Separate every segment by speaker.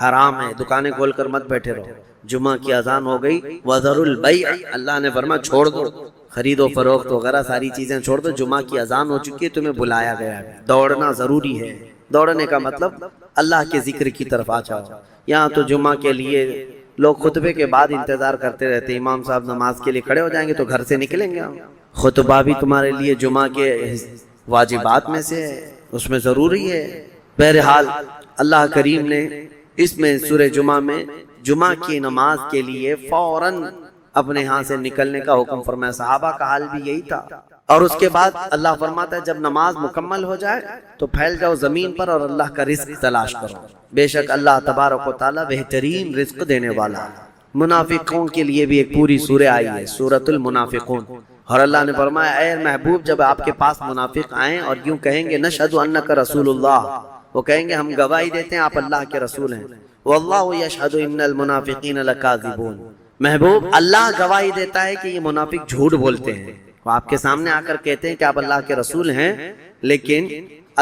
Speaker 1: حرام ہے، دکانیں کھول کر مت بیٹھے رہو، جمعہ کی اذان ہو گئی، وذروا البیع، اللہ نے فرمایا چھوڑ دو خرید و فروخت وغیرہ ساری چیزیں چھوڑ دو، جمعہ کی اذان ہو چکی ہے، تمہیں بلایا گیا ہے، دوڑنا ضروری ہے۔ دوڑنے کا مطلب اللہ کے ذکر کی طرف آ جاؤ۔ یہاں تو جمعہ کے لیے لوگ خطبے کے بعد انتظار کرتے رہتے، امام صاحب نماز کے لیے کھڑے ہو جائیں گے تو گھر سے نکلیں گے۔ خطبہ بھی تمہارے لیے جمعہ کے واجبات میں سے ہے، اس میں ضروری ہے۔ بہرحال اللہ کریم نے اس میں سورہ جمعہ میں جمعہ کی نماز کے لیے فوراً اپنے ہاں سے نکلنے کا حکم فرمایا، صحابہ کا حال بھی یہی تھا۔ اور اس کے بعد اللہ فرماتا ہے جب نماز مکمل ہو جائے تو پھیل جاؤ زمین پر اور اللہ کا رزق تلاش کرو، بے شک اللہ تبارک و تعالیٰ بہترین رزق دینے والا ہے۔ منافقوں کے لیے بھی ایک پوری سورہ آئی ہے، سورۃ المنافقون، اور اللہ نے فرمایا اے محبوب جب آپ کے پاس منافق آئیں اور یوں کہیں گے نشہد انک رسول اللہ، وہ کہیں گے ہم گواہی دیتے ہیں آپ اللہ کے رسول ہیں، واللہ یشہد ان المنافقین لکاذبون، محبوب اللہ گواہی دیتا ہے کہ یہ منافق جھوٹ بولتے ہیں، وہ آپ کے سامنے آ کر کہتے ہیں کہ آپ اللہ کے رسول ہیں، لیکن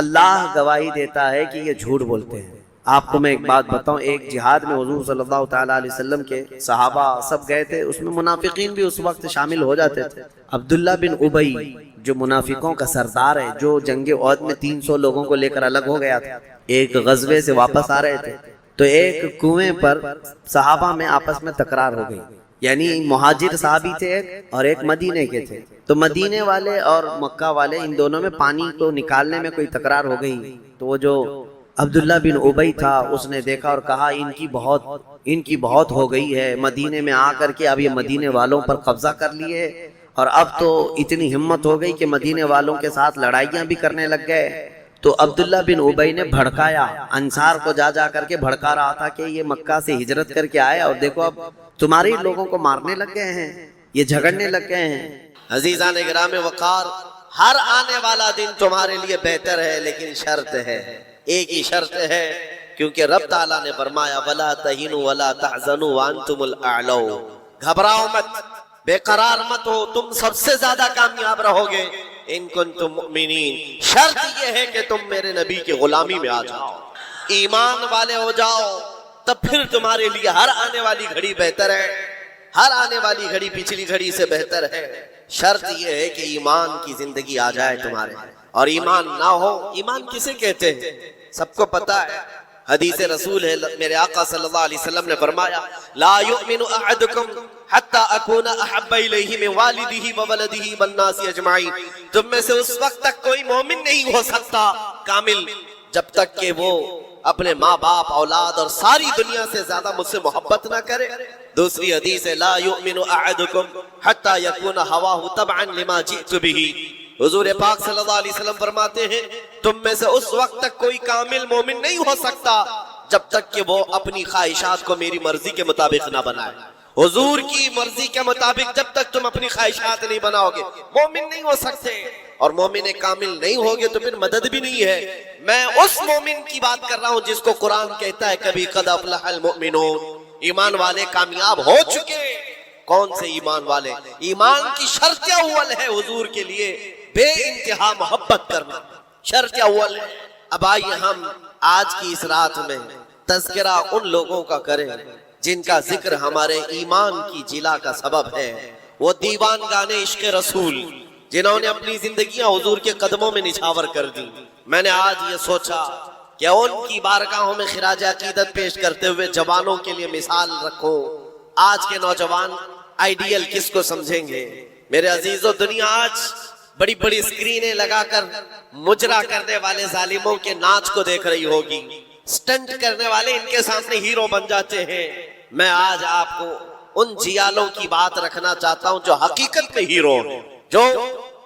Speaker 1: اللہ گواہی دیتا ہے کہ یہ جھوٹ بولتے ہیں۔ آپ کو میں ایک بات بتاؤں، ایک جہاد میں حضور صلی اللہ تعالیٰ علیہ وسلم کے صحابہ سب گئے تھے، اس میں منافقین بھی اس وقت شامل ہو جاتے تھے۔ عبداللہ بن ابی جو منافقوں کا سردار ہے، جو جنگ احد میں 300 لوگوں کو لے کر الگ ہو گیا تھا، ایک غزوے سے واپس آ رہے تھے تو ایک کنویں پر صحابہ میں آپس میں تکرار ہو گئی، یعنی مہاجر صحابی تھے ایک اور ایک مدینے کے تھے، تو مدینے والے اور مکہ والے ان دونوں میں پانی کو نکالنے میں کوئی تکرار ہو گئی، تو وہ جو عبداللہ بن ابی تھا اس نے دیکھا اور کہا ان کی بہت ہو گئی ہے، مدینے میں آ کر کے اب یہ مدینے والوں پر قبضہ کر لیے اور اب تو اتنی ہمت ہو گئی کہ مدینے والوں کے ساتھ لڑائیاں بھی کرنے لگ گئے۔ تو عبداللہ بن ابی نے بھڑکایا، انصار کو جا کر کے بھڑکا رہا تھا کہ یہ مکہ سے ہجرت کر کے آئے اور دیکھو اب تمہارے لوگوں کو مارنے لگ گئے ہیں، یہ جھگڑنے لگ گئے ہیں۔ عزیزان گرام وقار، ہر آنے والا دن تمہارے لیے بہتر ہے، لیکن شرط ہے، ایک ہی شرط ہے، کیونکہ رب تعالیٰ نے فرمایا وَلَا تَهِنُوا وَلَا تَحْزَنُوا وَأَنْتُمُ الْأَعْلَوْنَ، گھبراؤ مت، بے قرار مت ہو، تم سب سے زیادہ کامیاب رہو گے ان کنتم مؤمنین، شرط یہ ہے کہ تم میرے نبی کی غلامی میں آ جاؤ، ایمان والے ہو جاؤ، تب پھر تمہارے لیے ہر آنے والی گھڑی بہتر ہے، ہر آنے والی گھڑی پچھلی گھڑی سے بہتر ہے۔ شرط یہ ہے کہ ایمان کی زندگی آ جائے تمہارے، اور ایمان نہ ہو، ایمان کسے کہتے ہیں سب کو پتا ہے، حدیث رسول ہے، میرے آقا صلی اللہ علیہ وسلم نے فرمایا لا یؤمن احدکم حتی اکون احب الیہ من والدہ وولدہ والناس اجمعین، تم میں سے اس وقت تک کوئی مومن نہیں ہو سکتا کامل جب تک کہ وہ اپنے ماں باپ اولاد اور ساری دنیا سے زیادہ مجھ سے محبت نہ کرے۔ دوسری حدیث ہے لا یؤمن احدکم حتی یکون ہواہ تبعا لما جئت بہ، حضور پاک صلی اللہ علیہ وسلم فرماتے ہیں تم میں سے اس وقت تک کوئی کامل مومن نہیں ہو سکتا جب تک کہ وہ اپنی خواہشات کو میری مرضی کے مطابق نہ بنائے۔ حضور کی مرضی کے مطابق جب تک تم اپنی خواہشات نہیں بناؤ گے مومن نہیں ہو سکتے، اور مومن کامل نہیں ہوگے تو پھر مدد بھی نہیں ہے۔ میں اس مومن کی بات کر رہا ہوں جس کو قرآن کہتا ہے کبھی قد افلح المؤمنون، ایمان والے کامیاب ہو چکے۔ کون سے ایمان والے؟ ایمان کی شرط اول ہے حضور کے لیے بے انتہا محبت کرنا، شرط اول ہے۔ اب آئیے ہم آج کی اس رات میں تذکرہ ان لوگوں کا کریں جن کا ذکر ہمارے ایمان کی جلا کا سبب ہے، وہ دیوان گانے عشق رسول جنہوں نے اپنی زندگیاں حضور کے قدموں میں نچھاور کر دی۔ میں نے آج یہ سوچا کہ ان کی بارگاہوں میں خراج عقیدت پیش کرتے ہوئے جوانوں کے لیے مثال رکھو۔ آج کے نوجوان آئیڈیل کس کو سمجھیں گے؟ میرے عزیزو، دنیا آج بڑی بڑی اسکرینیں لگا کر مجرا کرنے والے ظالموں کے ناچ کو دیکھ رہی ہوگی، سٹنٹ کرنے والے ان کے سامنے ہیرو بن جاتے ہیں۔ میں آج آپ کو ان جیالوں کی بات رکھنا چاہتا ہوں جو حقیقت میں ہیرو ہیں، جو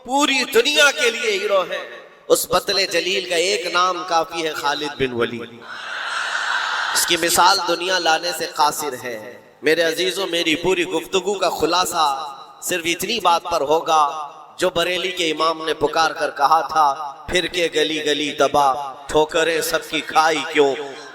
Speaker 1: پوری دنیا کے لیے ہیرو ہیں۔ اس بطل جلیل کا ایک نام کافی ہے، خالد بن ولید۔ اس کی مثال دنیا لانے سے قاصر ہے۔ میرے عزیزوں، میری پوری گفتگو کا خلاصہ صرف اتنی بات پر ہوگا جو بریلی کے امام نے پکار کر کہا تھا، پھر کے گلی گلی تباہ، ٹھوکریں سب کی کھائی کیوں،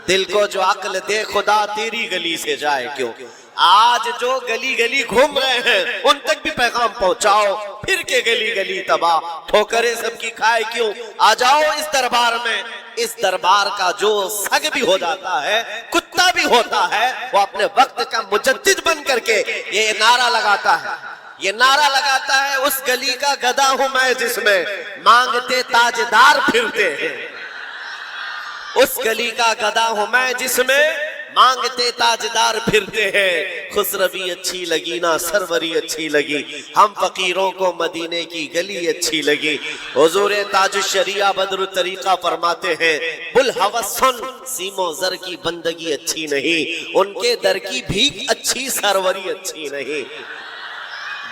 Speaker 1: دل کو جو عقل دے خدا تیری گلی سے جائے کیوں۔
Speaker 2: آج جو گلی گلی گھوم رہے ہیں ان تک بھی پیغام پہنچاؤ، پھر کے گلی گلی تباہ، ٹھوکریں سب کی کھائے کیوں، آ جاؤ اس دربار میں۔ اس دربار کا جو سگ بھی ہو جاتا ہے، کتا بھی ہوتا ہے، وہ اپنے وقت کا مجدد بن کر کے یہ نعرہ لگاتا ہے، یہ نعرہ لگاتا ہے، اس گلی کا گدھا ہوں میں جس میں مانگتے تاجدار پھرتے ہیں، اس گلی کا گدھا ہوں میں جس میں مانگتے تاجدار پھرتے ہیں۔ خسروی اچھی لگی نہ سروری اچھی لگی، ہم فقیروں کو مدینے کی گلی اچھی لگی۔ حضور تاج الشریعہ بدر الطریقہ فرماتے ہیں، بلہوس سن سیم و زر کی بندگی اچھی نہیں، ان کے در کی بھیک اچھی سروری اچھی نہیں۔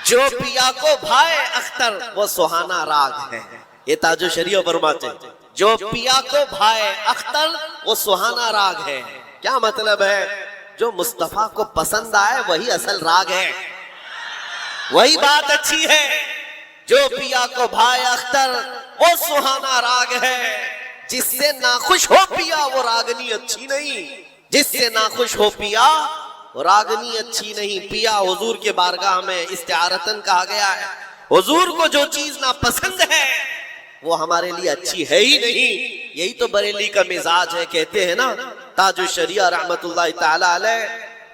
Speaker 2: جو پیا کو بھائے اختر وہ سہانا راگ ہے، یہ تاج الشریعہ فرماتے ہیں، جو پیا کو بھائے اختر وہ سہانا راگ ہے۔ کیا مطلب ہے؟ جو مصطفیٰ کو پسند آئے وہی اصل راگ ہے، وہی بات اچھی ہے۔ جو پیا کو بھائے اختر وہ سہانا راگ ہے، جس سے ناخوش ہو پیا وہ راگنی اچھی نہیں، جس سے ناخوش ہو پیا وہ راگنی اچھی نہیں۔ پیا حضور کے بارگاہ میں استعارتن کہا گیا ہے، حضور کو جو چیز ناپسند ہے وہ ہمارے لیے اچھی ہے ہی نہیں۔ یہی تو بریلی کا مزاج ہے، کہتے ہیں نا تاج الشریعہ رحمت اللہ تعالی علیہ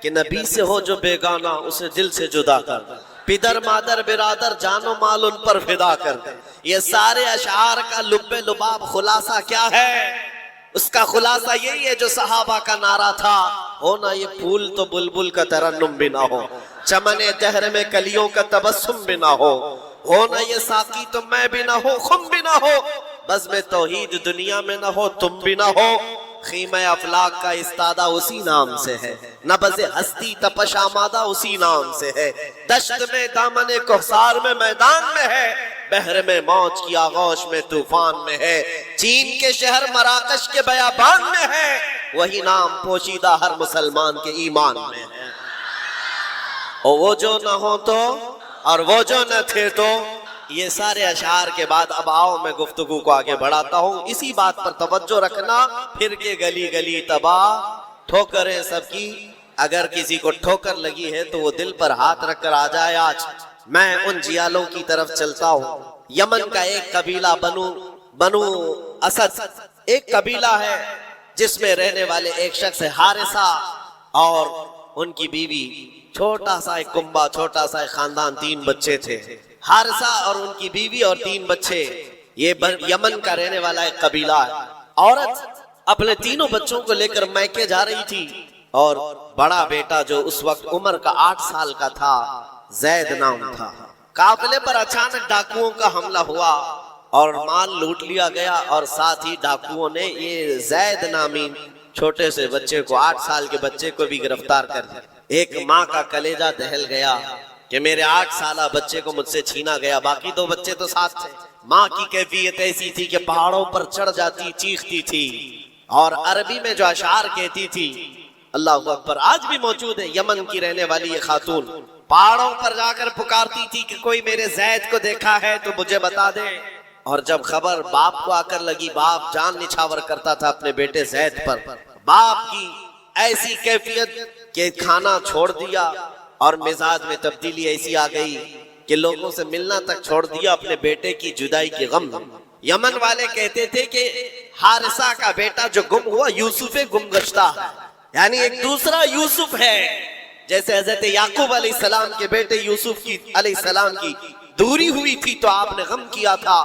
Speaker 2: کہ نبی سے ہو جو بیگانہ اسے دل سے جدا کر، پدر مادر برادر جان و مال ان پر فدا کر۔ یہ سارے اشعار کا لب لباب خلاصہ کیا ہے؟ اس کا خلاصہ یہی ہے جو صحابہ کا نعرہ تھا، ہونا یہ پھول تو بلبل کا ترنم بھی نہ ہو، چمن دہر میں کلیوں کا تبسم بھی نہ ہو، ہونا یہ ساقی تو میں بھی نہ ہو، خم بھی نہ ہو، بزم توحید دنیا میں نہ ہو، تم بھی نہ ہو۔ خیمہ افلاک کا استادہ اسی نام سے ہے، نبض ہستی تپش آمادہ اسی نام سے ہے، دشت میں دامن کوثر میں میدان میں ہے، بحر میں موج کی آغوش میں طوفان میں ہے، چین کے شہر مراکش کے بیابان میں ہے، وہی نام پوشیدہ ہر مسلمان کے ایمان میں ہے۔ اور وہ جو نہ ہو تو اور وہ جو نہ تھے تو۔ یہ سارے اشعار کے بعد اب آؤ میں گفتگو کو آگے بڑھاتا ہوں، اسی بات پر توجہ رکھنا، پھر کے گلی گلی تباہ، ٹھوکریں سب کی۔ اگر کسی کو ٹھوکر لگی ہے تو وہ دل پر ہاتھ رکھ کر آ جائے۔ آج میں ان جیالوں کی طرف چلتا ہوں۔ یمن کا ایک قبیلہ بنو اسد ایک قبیلہ ہے جس میں رہنے والے ایک شخص ہے حارثہ، اور ان کی بیوی، چھوٹا سا ایک کنبہ، چھوٹا سا ایک خاندان، 3 بچے تھے۔ حارثہ اور ان کی بیوی اور 3 بچے، یہ یمن کا رہنے والا ایک قبیلہ ہے۔ عورت اپنے تینوں بچوں کو لے کر میکے جا رہی تھی، اور بڑا بیٹا جو اس وقت عمر کا 8 سال کا تھا، زید نام تھا۔ قافلے پر اچانک ڈاکوؤں کا حملہ ہوا اور مال لوٹ لیا گیا، اور ساتھ ہی ڈاکوؤں نے یہ زید نامی چھوٹے سے بچے کو، 8 سال کے بچے کو بھی گرفتار کر دیا۔ ایک ماں کا کلیجہ دہل گیا کہ میرے 8 سالہ بچے کو مجھ سے چھینا گیا، باقی 2 بچے تو ساتھ تھے۔ ماں کی کیفیت ایسی تھی کہ پہاڑوں پر چڑھ جاتی، چیختی تھی، اور عربی میں جو اشعار کہتی تھی، اللہ اکبر، آج بھی موجود ہے۔ یمن کی رہنے والی یہ خاتون پہاڑوں پر جا کر پکارتی تھی کہ کوئی میرے زید کو دیکھا ہے تو مجھے بتا دے، اور جب خبر باپ کو آ کر لگی، باپ جان نچھاور کرتا تھا اپنے بیٹے زید پر۔ باپ کی ایسی کیفیت کہ کھانا چھوڑ دیا، اور مزاج میں تبدیلی ایسی آ گئی کہ لوگوں سے ملنا تک چھوڑ دیا اپنے بیٹے کی جدائی کے غم۔ یمن والے کہتے تھے کہ حارثہ کا بیٹا جو گم ہوا یوسف گم گشتہ ہے، یعنی ایک دوسرا یوسف ہے۔ جیسے حضرت یعقوب علیہ السلام کے بیٹے یوسف کی علیہ السلام کی دوری ہوئی تھی تو آپ نے غم کیا تھا،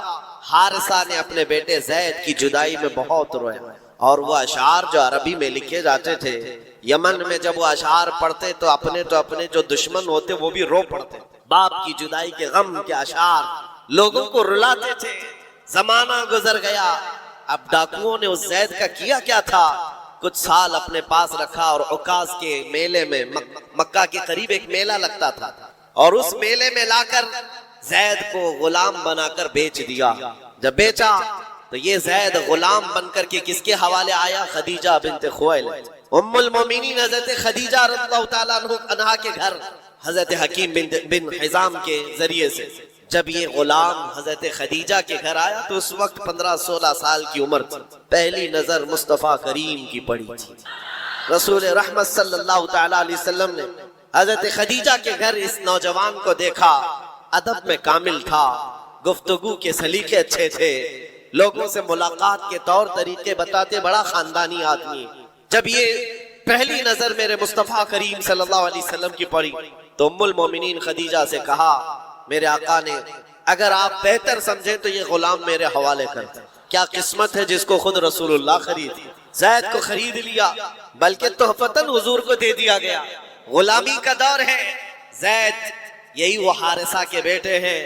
Speaker 2: حارثہ نے اپنے بیٹے زید کی جدائی میں بہت رویا۔ اور وہ اشعار جو عربی میں لکھے جاتے تھے، یمن میں جب وہ اشعار پڑھتے تو اپنے جو دشمن ہوتے وہ بھی رو پڑتے۔ باپ کی جدائی کے غم کے اشعار لوگوں کو رلاتے تھے۔ زمانہ گزر گیا، اب ڈاکوؤں نے اس زید کا کیا کیا تھا، کچھ سال اپنے پاس رکھا، اور عکاظ کے میلے میں، مکہ کے قریب ایک میلہ لگتا تھا، اور اس میلے میں لا کر زید کو غلام بنا کر بیچ دیا۔ جب بیچا تو یہ زید غلام بن کر کے کس کے حوالے آیا؟ خدیجہ بنت خویلد، ام المومنین حضرت خدیجہ رضی اللہ تعالیٰ عنہا کے گھر حضرت حکیم بن حزام کے ذریعے سے۔ جب یہ غلام حضرت خدیجہ کے گھر آیا تو اس وقت 15-16 سال کی عمر تھی۔ پہلی نظر مصطفیٰ کریم کی پڑی تھی۔ رسول رحمت صلی اللہ تعالیٰ علیہ وسلم نے حضرت خدیجہ کے گھر اس نوجوان کو دیکھا، ادب میں کامل تھا، گفتگو کے سلیقے اچھے تھے، لوگوں سے ملاقات کے طور طریقے بتاتے، بڑا خاندانی آدمی۔ جب یہ پہلی نظر میرے مصطفیٰ کریم صلی اللہ علیہ وسلم کی پڑی تو ام المومنین خدیجہ سے کہا، میرے آقا نے اگر آپ بہتر سمجھیں تو یہ غلام میرے حوالے کر دیں۔ کیا قسمت ہے جس کو خود رسول اللہ خریدی، زید کو خرید لیا، بلکہ تحفتاً حضور کو دے دیا گیا۔ غلامی کا دور ہے، زید یہی وہ حارثہ کے بیٹے ہیں،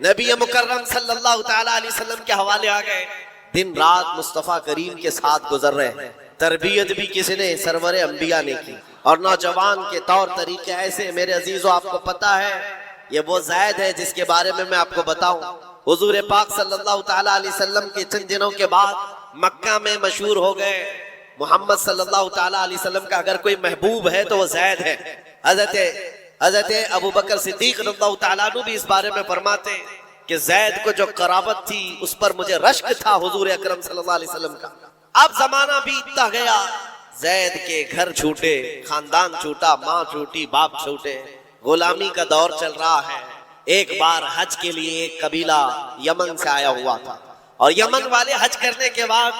Speaker 2: نبی مکرم صلی اللہ تعالی علیہ وسلم کے حوالے آ گئے، دن رات مصطفیٰ کریم کے ساتھ گزر رہے ہیں، تربیت بھی کسی نے سرور انبیاء نے کی، اور نوجوان کے طور طریقے ایسے۔ میرے عزیزو آپ کو پتا ہے یہ وہ زید ہے جس کے بارے میں آپ کو بتاؤں، حضور پاک صلی اللہ تعالی علیہ وسلم کے چند دنوں کے بعد مکہ میں مشہور ہو گئے، محمد صلی اللہ تعالی علیہ وسلم کا اگر کوئی محبوب ہے تو وہ زید ہے۔ حضرت ابو بکر صدیق رضی اللہ تعالیٰ عنہ بھی اس بارے میں فرماتے کہ زید کو جو قرابت تھی اس پر مجھے رشک تھا حضور اکرم صلی اللہ علیہ وسلم کا۔ اب زمانہ بیتتا گیا، زید کے گھر چھوٹے، خاندان چھوٹا، ماں چھوٹی، باپ چھوٹے، غلامی کا دور چل رہا ہے۔ ایک بار حج کے لیے ایک قبیلہ یمن سے آیا ہوا تھا، اور یمن والے حج کرنے کے بعد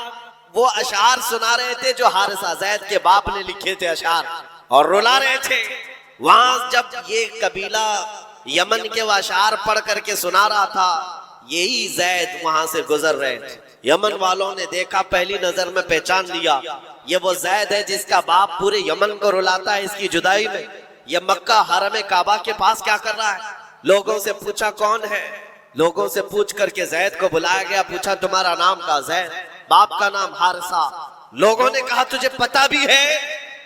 Speaker 2: وہ اشعار سنا رہے تھے جو حارثہ زید کے باپ نے لکھے تھے اشعار، اور رلا رہے تھے۔ وہاں جب یہ قبیلہ یمن کے وہ اشعار پڑھ کر کے سنا رہا تھا، یہی زید وہاں سے گزر رہے تھے۔ یمن والوں نے دیکھا، پہلی نظر میں پہچان لیا، یہ وہ زید ہے جس کا باپ پورے یمن کو رلاتا ہے اس کی جدائی میں۔ یہ مکہ حرم کعبہ کے پاس کیا کر رہا ہے؟ لوگوں سے پوچھا کون ہے، لوگوں سے پوچھ کر کے زید کو بلایا گیا، پوچھا تمہارا نام کہا، زید، باپ کا نام حارثہ۔ لوگوں نے کہا تجھے پتا بھی ہے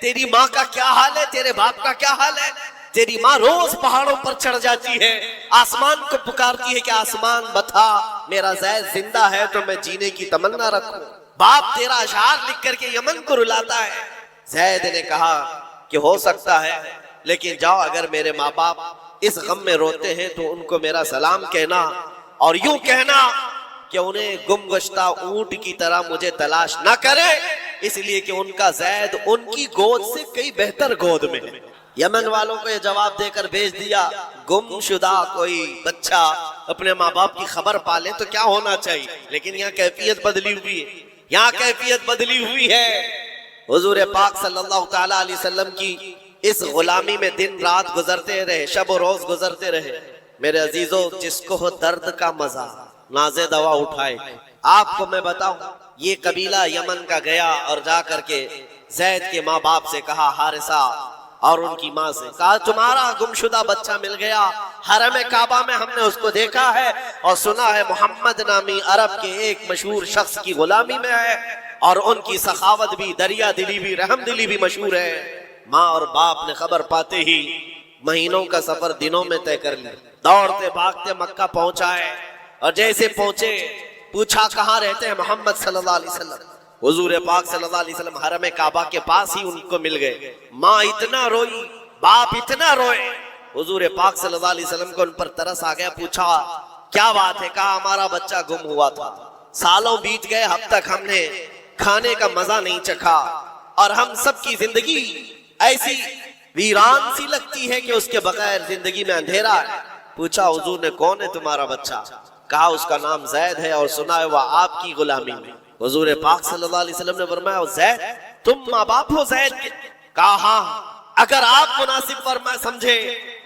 Speaker 2: تیری ماں کا کیا حال ہے، تیرے باپ کا کیا حال ہے؟ تیری ماں روز پہاڑوں پر چڑھ جاتی ہے، آسمان کو پکارتی ہے کہ آسمان بتا میرا زید زندہ ہے تو میں جینے کی تمنا رکھوں۔ باپ تیرا اشعار لکھ کر کے یمن کو رلاتا ہے۔ زید نے کہا کہ ہو سکتا ہے، لیکن جاؤ اگر میرے ماں باپ اس غم میں روتے ہیں تو ان کو میرا سلام کہنا، اور یوں کہنا کہ انہیں گم گشتہ اونٹ کی طرح مجھے تلاش نہ کرے، اس لیے کہ ان کا زید ان کی گود سے کئی بہتر گود میں ہے۔ یمن والوں کو یہ جواب دے کر بھیج دیا، گم شدہ کوئی بچہ اپنے ماں باپ کی خبر پالے تو کیا ہونا چاہیے، لیکن یہاں کیفیت بدلی ہوئی ہے، یہاں کیفیت بدلی ہوئی ہے۔ حضور پاک صلی اللہ تعالی علیہ وسلم کی اس غلامی میں دن رات گزرتے رہے، شب و روز گزرتے رہے۔ میرے عزیزو، جس کو ہو درد کا مزہ نازے دوا اٹھائے۔ آپ کو میں بتاؤں، یہ قبیلہ یمن کا گیا اور جا کر کے زید کے ماں باپ سے کہا، حارثہ اور ان کی ماں سے کہا تمہارا گمشدہ بچہ مل گیا، حرم کعبہ میں ہم نے اس کو دیکھا ہے اور سنا ہے محمد نامی عرب کے ایک مشہور شخص کی غلامی میں ہے، اور ان کی سخاوت بھی، دریا دلی بھی، رحم دلی بھی مشہور ہے۔ ماں اور باپ نے خبر پاتے ہی مہینوں کا سفر دنوں میں طے کر لیا، دوڑتے بھاگتے مکہ پہنچائے، اور جیسے پہنچے پوچھا کہاں رہتے ہیں محمد صلی اللہ علیہ وسلم۔ حضور پاک صلی اللہ علیہ وسلم حرم کعبہ کے پاس ہی ان کو مل گئے۔ ماں اتنا روئی، باپ اتنا روئے، حضور پاک صلی اللہ علیہ وسلم کو ان پر ترس آ گیا۔ پوچھا کیا بات ہے؟ کہا ہمارا بچہ گم ہوا تھا، سالوں بیت گئے، اب تک ہم نے کھانے کا مزہ نہیں چکھا، اور ہم سب کی زندگی ایسی ویران سی لگتی ہے کہ اس کے بغیر زندگی میں اندھیرا ہے۔ پوچھا حضور نے کون ہے تمہارا بچہ؟ کہا اس کا نام زید ہے اور سنا ہے وہ آپ کی غلامی میں۔ حضور پاک صلی اللہ علیہ وسلم نے فرمایا زید تم ماں باپ ہو زید کے؟ کہا ہاں، اگر آپ مناسب فرما سمجھے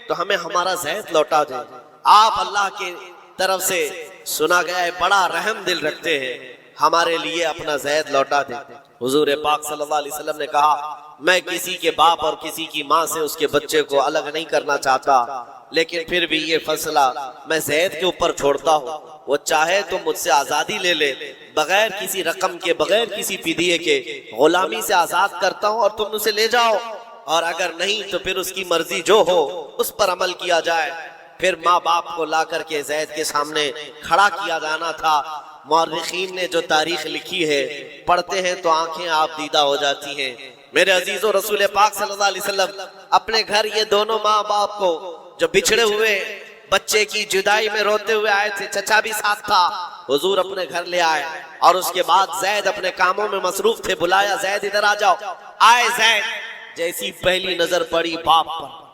Speaker 2: تو ہمیں ہمارا زید لوٹا دیں۔ آپ اللہ کی طرف سے سنا گیا ہے بڑا رحم دل رکھتے ہیں، ہمارے لیے اپنا زید لوٹا دیں۔ حضور پاک صلی اللہ علیہ وسلم نے کہا میں کسی کے باپ اور کسی کی ماں سے اس کے بچے کو الگ نہیں کرنا چاہتا، لیکن پھر بھی یہ فیصلہ میں زید کے اوپر چھوڑتا ہوں، وہ چاہے تو مجھ سے آزادی لے لے، بغیر کسی رقم کے، بغیر کسی فدیے کے غلامی سے آزاد کرتا ہوں اور تم اسے لے جاؤ، اور اگر نہیں تو پھر اس کی مرضی جو ہو اس پر عمل کیا جائے۔ پھر ماں باپ کو لا کر کے زید کے سامنے کھڑا کیا جانا تھا۔ مورخین نے جو تاریخ لکھی ہے پڑھتے ہیں تو آنکھیں آپ دیدہ ہو جاتی ہیں۔ میرے عزیزو، رسول پاک صلی اللہ علیہ وسلم اپنے گھر یہ دونوں ماں باپ کو جو بچھڑے ہوئے بچے کی جدائی میں روتے ہوئے آئے تھے، چچا بھی ساتھ تھا، حضور اپنے گھر لے آئے، اور اس کے بعد زید اپنے کاموں میں مصروف تھے، بلایا زید ادھر آ جاؤ۔ آئے زید، جیسی پہلی نظر پڑی باپ پر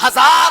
Speaker 2: 1000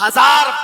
Speaker 2: 1000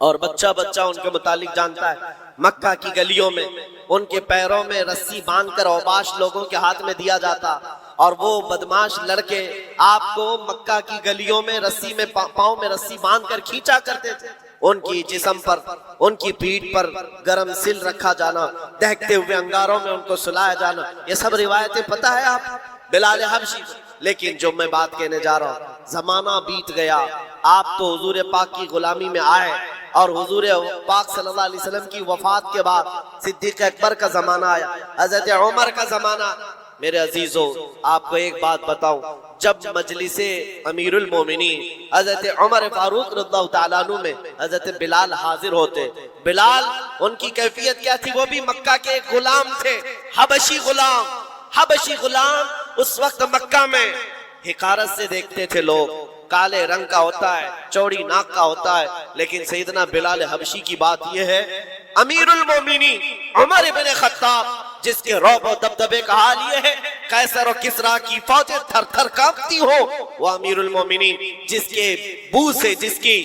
Speaker 2: اور بچہ بچہ ان کے متعلق جانتا ہے. مکہ کی گلیوں میں ان کے پیروں میں رسی باندھ کر اوباش لوگوں کے ہاتھ میں دیا جاتا اور وہ بدماش لڑکے آپ کو مکہ کی گلیوں میں رسی میں پاؤں میں رسی باندھ کر کھینچا کرتے تھے. ان کی جسم پر ان کی پیٹھ پر گرم سل رکھا جانا, دہکتے ہوئے انگاروں میں ان کو سلایا جانا, یہ سب روایتیں پتہ ہے آپ بلال حبشی. لیکن جو میں بات کہنے جا رہا ہوں, زمانہ بیت گیا, آپ تو حضور پاک کی غلامی میں آئے اور حضور پاک صلی اللہ علیہ وسلم کی وفات کے بعد صدیق اکبر کا زمانہ آیا, حضرت عمر کا زمانہ. میرے عزیزو آپ کو ایک بات بتاؤں, جب مجلس امیر المومنین حضرت عمر فاروق رضی اللہ تعالیٰ عنہ میں حضرت بلال حاضر ہوتے, بلال ان کی کیفیت کیا تھی؟ وہ بھی مکہ کے ایک غلام تھے, حبشی غلام. حبشی غلام اس وقت مکہ میں حقارت سے دیکھتے تھے لوگ, کالے رنگ کا ہوتا ہے, چوڑی ناک کا ہوتا ہے. لیکن سیدنا بلال حبشی کی بات یہ ہے, امیر المومنین عمر بن خطاب جس کے رعب و دبدبے کا حال یہ ہے قیصر و کسریٰ کی فوجیں تھر تھر کانپتی ہو, وہ امیر المومنین جس کے بو سے, جس کی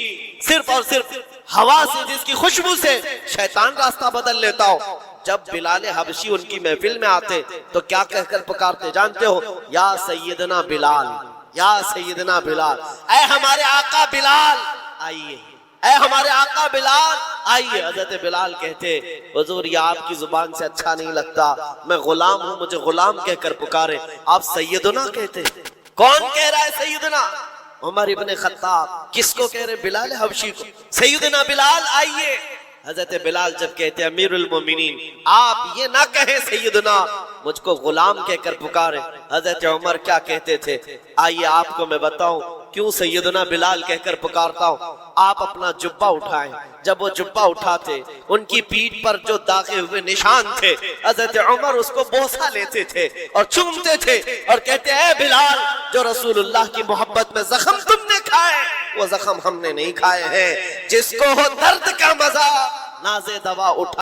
Speaker 2: صرف اور صرف ہوا سے, جس کی خوشبو سے شیطان راستہ بدل لیتا ہو. جب بلال حبشی ان کی محفل میں آتے تو کیا کہہ کر پکارتے جانتے ہو؟ یا سیدنا بلال, یا سیدنا بلال, اے ہمارے آقا بلال آئیے, اے ہمارے آقا بلال آئیے. حضرت بلال کہتے, حضور یہ آپ کی زبان سے اچھا نہیں لگتا, میں غلام ہوں, مجھے غلام کہہ کر پکارے, آپ سیدنا کہتے. کون کہہ رہا ہے سیدنا؟ عمر ابن خطاب. کس کو کہہ رہے؟ بلال حبشی کو. سیدنا بلال آئیے. حضرت بلال جب کہتے امیر المومنین آپ یہ نہ کہیں سیدنا, مجھ کو غلام کہہ کر پکارے, حضرت عمر کیا کہتے تھے؟ آئیے آپ کو میں بتاؤں کیوں سیدنا بلال کہہ کر پکارتا ہوں. آپ اپنا جبہ اٹھائیں. جب وہ جبہ اٹھاتے ان کی پیٹھ پر جو داغے ہوئے نشان تھے, حضرت عمر اس کو بوسہ لیتے تھے اور چومتے تھے اور کہتے اے بلال, جو رسول اللہ کی محبت میں زخم تم نے کھائے وہ زخم ہم نے نہیں کھائے ہیں. جس کو ہو درد کا مزہ نازے دوا اٹھا